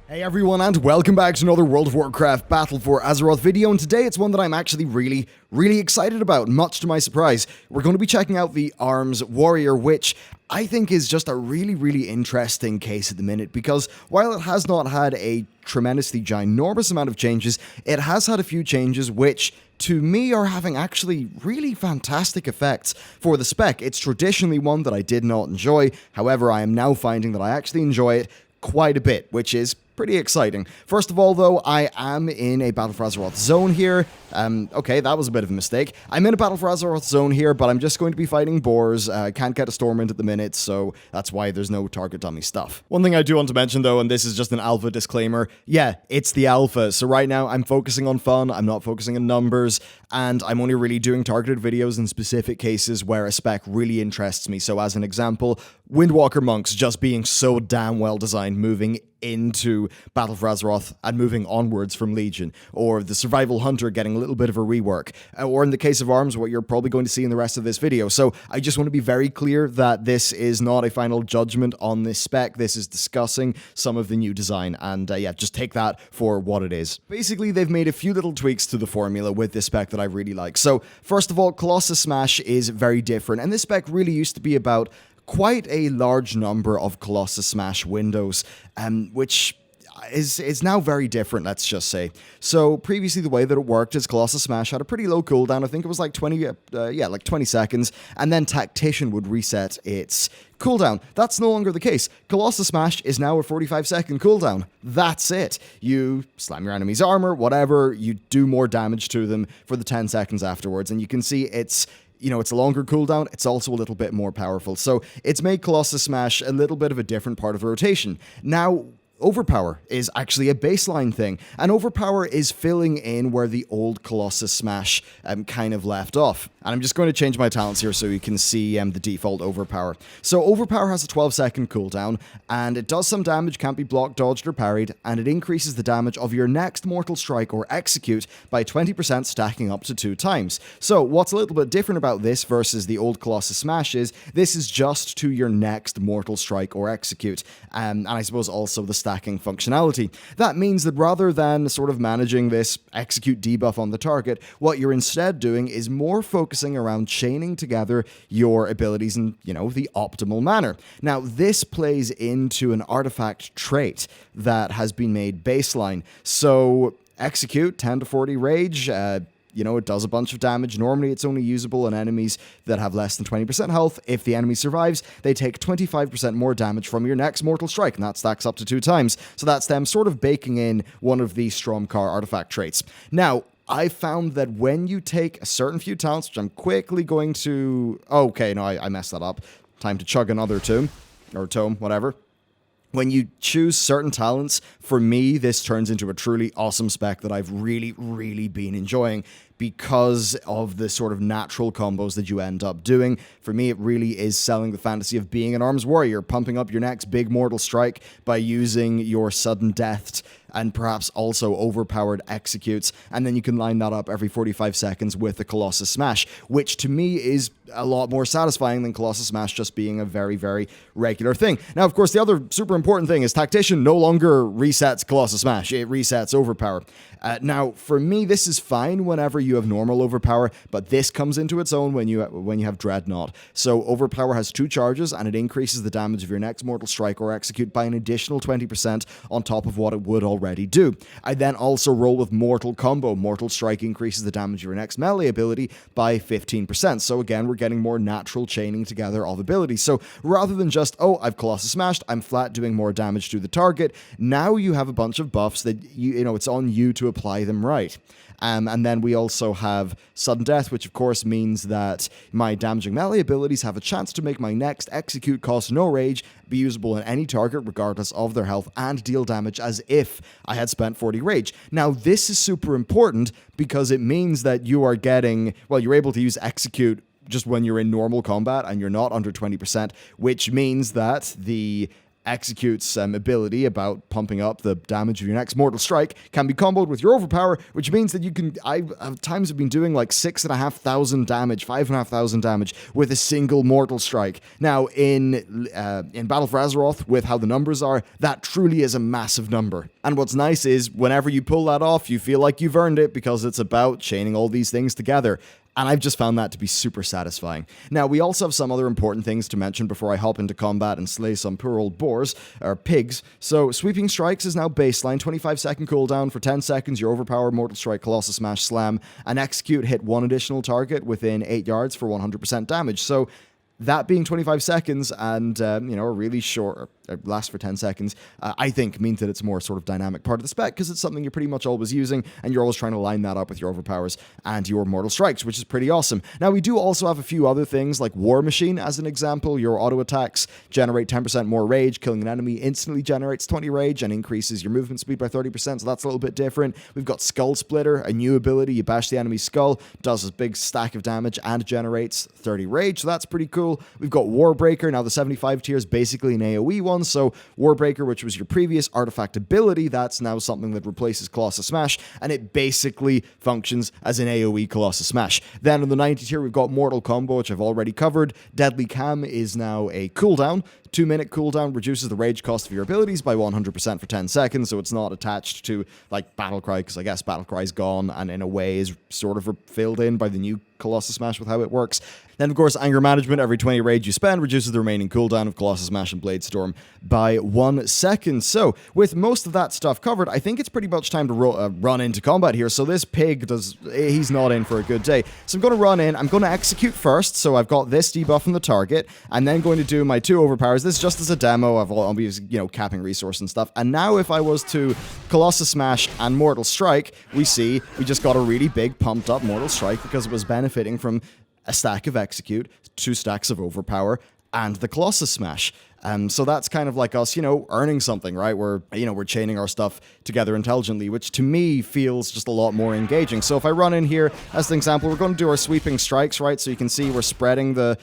Hey everyone, and welcome back to another World of Warcraft Battle for Azeroth video, and today it's one that I'm actually really excited about, much to my surprise. We're going to be checking out the Arms Warrior, which I think is just a really interesting case at the minute, because while it has not had a tremendously ginormous amount of changes, it has had a few changes which, to me, are having actually really fantastic effects for the spec. It's traditionally one that I did not enjoy, however, I am now finding that I actually enjoy it quite a bit, which is pretty exciting. First of all, though, I am in a Battle for Azeroth zone here. Okay, that was a bit of a mistake. I'm in a Battle for Azeroth zone here, but I'm just going to be fighting boars. I can't get a Stormwind at the minute, so that's why there's no target dummy stuff. One thing I do want to mention, though, and this is just an alpha disclaimer, yeah, it's the alpha, so right now I'm focusing on fun, I'm not focusing on numbers, and I'm only really doing targeted videos in specific cases where a spec really interests me. So as an example, Windwalker Monks just being so damn well designed, moving into Battle for Azeroth and moving onwards from Legion, or the Survival Hunter getting a little bit of a rework, or in the case of Arms, what you're probably going to see in the rest of this video. So I just want to be very clear that this is not a final judgment on this spec. This is discussing some of the new design, and yeah, just take that for what it is. Basically, they've made a few little tweaks to the formula with this spec that I really like. So first of all, Colossus Smash is very different, and this spec really used to be about quite a large number of Colossus Smash windows, which is now very different, let's just say. So previously the way that it worked is Colossus Smash had a pretty low cooldown. I think it was like 20 seconds, and then Tactician would reset its cooldown. That's no longer the case. Colossus Smash is now a 45-second cooldown. That's it. You slam your enemy's armor, whatever, you do more damage to them for the 10 seconds afterwards, and you can see it's a longer cooldown, it's also a little bit more powerful. So it's made Colossus Smash a little bit of a different part of the rotation. Now, Overpower is actually a baseline thing, and Overpower is filling in where the old Colossus Smash kind of left off. And I'm just going to change my talents here so you can see the default Overpower. So Overpower has a 12-second cooldown, and it does some damage, can't be blocked, dodged, or parried, and it increases the damage of your next Mortal Strike or Execute by 20%, stacking up to 2 times. So what's a little bit different about this versus the old Colossus Smash is this is just to your next Mortal Strike or Execute, and I suppose also the stacking functionality. That means that rather than sort of managing this execute debuff on the target, what you're instead doing is more focusing around chaining together your abilities in, the optimal manner. Now, this plays into an artifact trait that has been made baseline. So, execute, 10 to 40 rage, it does a bunch of damage. Normally, it's only usable on enemies that have less than 20% health. If the enemy survives, they take 25% more damage from your next Mortal Strike, and that stacks up to 2 times. So that's them sort of baking in one of the Stromkar artifact traits. Now, I found that when you take a certain few talents, which I'm quickly going to... Okay, no, I messed that up. Time to chug another tome, whatever. When you choose certain talents, for me, this turns into a truly awesome spec that I've really been enjoying because of the sort of natural combos that you end up doing. For me, it really is selling the fantasy of being an Arms Warrior, pumping up your next big Mortal Strike by using your sudden death and perhaps also overpowered executes, and then you can line that up every 45 seconds with the Colossus Smash, which to me is a lot more satisfying than Colossus Smash just being a very regular thing. Now, of course, the other super important thing is Tactician no longer resets Colossus Smash, it resets Overpower. Now, for me, this is fine whenever you have normal Overpower, but this comes into its own when you have Dreadnought. So Overpower has 2 charges, and it increases the damage of your next Mortal Strike or Execute by an additional 20% on top of what it would already do. I then also roll with Mortal Combo. Mortal Strike increases the damage of your next melee ability by 15%. So again, we're getting more natural chaining together of abilities. So rather than just, I've Colossus Smashed, I'm flat doing more damage to the target, now you have a bunch of buffs that it's on you to apply them right. And then we also have Sudden Death, which of course means that my damaging melee abilities have a chance to make my next execute cost no rage, be usable on any target regardless of their health, and deal damage as if I had spent 40 rage. Now, this is super important because it means that you're able to use execute just when you're in normal combat and you're not under 20%, which means that the Execute's ability about pumping up the damage of your next Mortal Strike can be comboed with your Overpower, which means that you can, I at times have been doing like 6,500 damage, 5,500 damage with a single Mortal Strike. Now, in Battle for Azeroth, with how the numbers are, that truly is a massive number. And what's nice is, whenever you pull that off, you feel like you've earned it, because it's about chaining all these things together. And I've just found that to be super satisfying. Now, we also have some other important things to mention before I hop into combat and slay some poor old boars, or pigs. So, Sweeping Strikes is now baseline, 25-second cooldown for 10 seconds, your Overpower, Mortal Strike, Colossus Smash, Slam, and Execute hit one additional target within 8 yards for 100% damage. So, that being 25 seconds and, a really short, lasts for 10 seconds, I think means that it's a more sort of dynamic part of the spec, because it's something you're pretty much always using, and you're always trying to line that up with your Overpowers and your Mortal Strikes, which is pretty awesome. Now, we do also have a few other things, like War Machine, as an example. Your auto attacks generate 10% more rage. Killing an enemy instantly generates 20 rage and increases your movement speed by 30%, so that's a little bit different. We've got Skull Splitter, a new ability. You bash the enemy's skull, does a big stack of damage, and generates 30 rage, so that's pretty cool. We've got Warbreaker. Now, the 75 tier is basically an AoE one, so Warbreaker, which was your previous artifact ability, that's now something that replaces Colossus Smash, and it basically functions as an AoE Colossus Smash. Then on the 90 tier, we've got Mortal Combo, which I've already covered. Deadly Cam is now a cooldown. 2-minute cooldown reduces the rage cost of your abilities by 100% for 10 seconds, so it's not attached to, like, Battlecry, because I guess Battlecry's gone, and in a way is sort of filled in by the new Colossus Smash with how it works. Then, of course, Anger Management. Every 20 rage you spend reduces the remaining cooldown of Colossus Smash and Blade Storm by 1 second. So, with most of that stuff covered, I think it's pretty much time to run into combat here. So this pig he's not in for a good day. So I'm going to run in. I'm going to execute first. So I've got this debuff on the target. I'm then going to do my 2 overpowers. This is just as a demo. I'll be, capping resource and stuff. And now if I was to Colossus Smash and Mortal Strike, we see we just got a really big pumped up Mortal Strike, because it was benefiting from a stack of Execute, 2 stacks of Overpower, and the Colossus Smash. So that's kind of like us, earning something, right? We're chaining our stuff together intelligently, which to me feels just a lot more engaging. So if I run in here, as an example, we're going to do our Sweeping Strikes, right? So you can see we're spreading the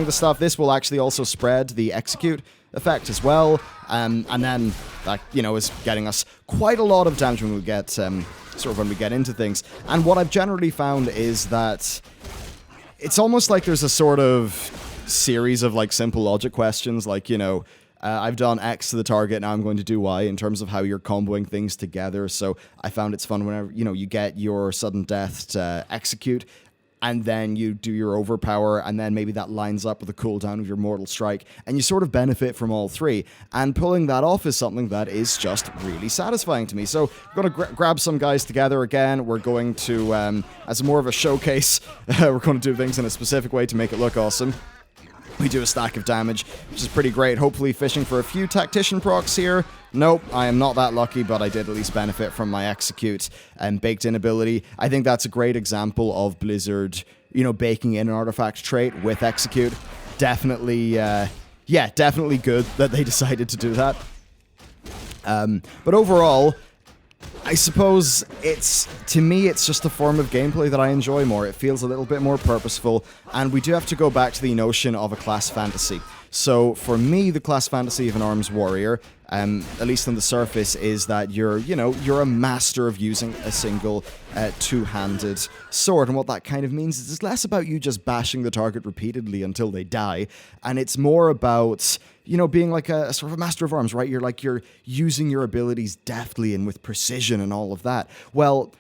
stuff. This will actually also spread the Execute effect as well. And then that, is getting us quite a lot of damage when we get, when we get into things. And what I've generally found is that it's almost like there's a sort of series of, like, simple logic questions, like, I've done X to the target, now I'm going to do Y, in terms of how you're comboing things together. So I found it's fun whenever, you get your sudden death to Execute, and then you do your Overpower, and then maybe that lines up with the cooldown of your Mortal Strike, and you sort of benefit from all 3. And pulling that off is something that is just really satisfying to me. So we're going to grab some guys together again. We're going to, as more of a showcase, we're going to do things in a specific way to make it look awesome. We do a stack of damage, which is pretty great. Hopefully fishing for a few Tactician procs here. Nope, I am not that lucky, but I did at least benefit from my Execute and baked-in ability. I think that's a great example of Blizzard, baking in an artifact trait with Execute. Definitely, definitely good that they decided to do that. But overall, I suppose to me, it's just a form of gameplay that I enjoy more. It feels a little bit more purposeful, and we do have to go back to the notion of a class fantasy. So for me, the class fantasy of an arms warrior, at least on the surface, is that you're a master of using a single two-handed sword. And what that kind of means is it's less about you just bashing the target repeatedly until they die, and it's more about, being like a sort of a master of arms, right? You're using your abilities deftly and with precision and all of that. Well,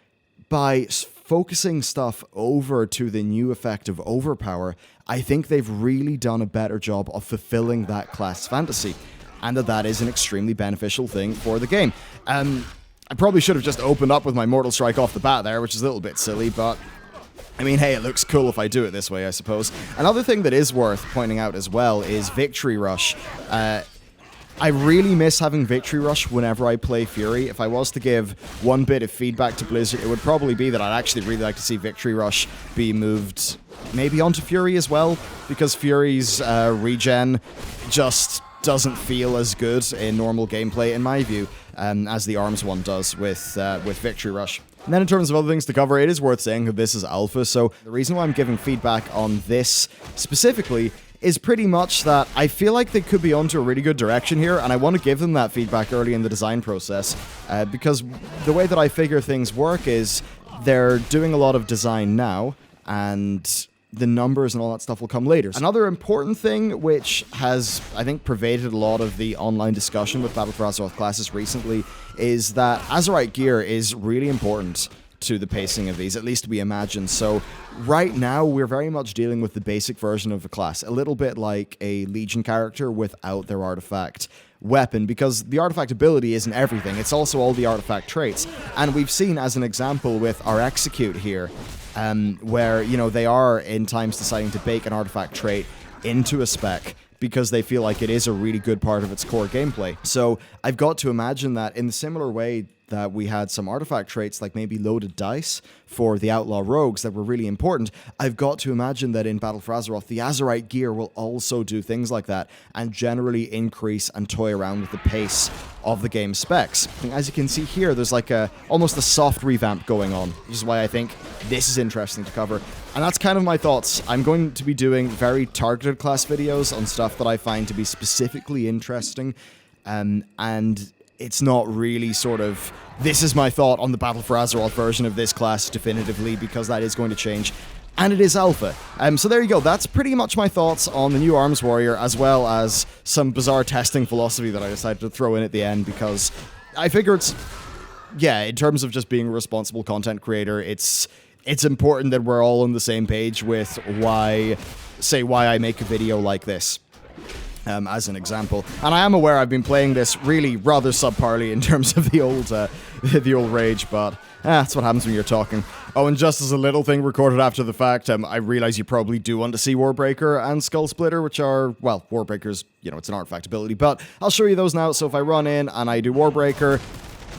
by focusing stuff over to the new effect of Overpower, I think they've really done a better job of fulfilling that class fantasy, and that is an extremely beneficial thing for the game. I probably should have just opened up with my Mortal Strike off the bat there, which is a little bit silly, but I mean, hey, it looks cool if I do it this way, I suppose. Another thing that is worth pointing out as well is Victory Rush. I really miss having Victory Rush whenever I play Fury. If I was to give one bit of feedback to Blizzard, it would probably be that I'd actually really like to see Victory Rush be moved maybe onto Fury as well, because Fury's regen just doesn't feel as good in normal gameplay, in my view, as the ARMS one does with Victory Rush. And then in terms of other things to cover, it is worth saying that this is alpha, so the reason why I'm giving feedback on this specifically is pretty much that I feel like they could be onto a really good direction here, and I want to give them that feedback early in the design process, because the way that I figure things work is they're doing a lot of design now, and the numbers and all that stuff will come later. Another important thing which has, I think, pervaded a lot of the online discussion with Battle for Azeroth classes recently is that Azerite gear is really important to the pacing of these, at least we imagine. So right now we're very much dealing with the basic version of a class, a little bit like a Legion character without their artifact weapon, because the artifact ability isn't everything, it's also all the artifact traits. And we've seen as an example with our Execute here, where, you know, they are in times deciding to bake an artifact trait into a spec because they feel like it is a really good part of its core gameplay. So I've got to imagine that in the similar way that we had some artifact traits like maybe loaded dice for the outlaw rogues that were really important, I've got to imagine that in Battle for Azeroth, the Azerite gear will also do things like that and generally increase and toy around with the pace of the game specs. And as you can see here, there's like almost a soft revamp going on, which is why I think this is interesting to cover. And that's kind of my thoughts. I'm going to be doing very targeted class videos on stuff that I find to be specifically interesting, and it's not really sort of, this is my thought on the Battle for Azeroth version of this class definitively, because that is going to change. And it is alpha. So there you go. That's pretty much my thoughts on the new Arms Warrior, as well as some bizarre testing philosophy that I decided to throw in at the end, because I figure it's, yeah, in terms of just being a responsible content creator, it's important that we're all on the same page with why I make a video like this. As an example. And I am aware I've been playing this really rather subparly in terms of the old rage, but that's what happens when you're talking. Oh, and just as a little thing recorded after the fact, I realize you probably do want to see Warbreaker and Skull Splitter, which are, well, Warbreaker's, you know, it's an artifact ability, but I'll show you those now. So if I run in and I do Warbreaker,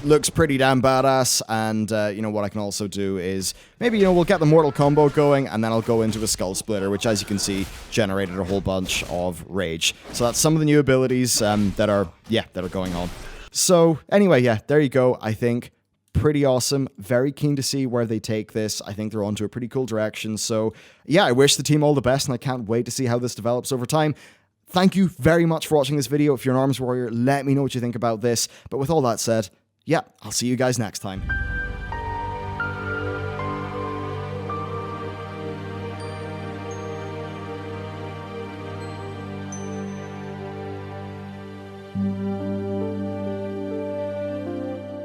looks pretty damn badass, and you know what I can also do is maybe, you know, we'll get the mortal combo going, and then I'll go into a Skull Splitter, which, as you can see, generated a whole bunch of rage. So that's some of the new abilities that are going on. So anyway, yeah, there you go. I think pretty awesome. Very keen to see where they take this. I think they're onto a pretty cool direction. So yeah, I wish the team all the best, and I can't wait to see how this develops over time. Thank you very much for watching this video. If you're an Arms Warrior, let me know what you think about this. But with all that said, yeah, I'll see you guys next time.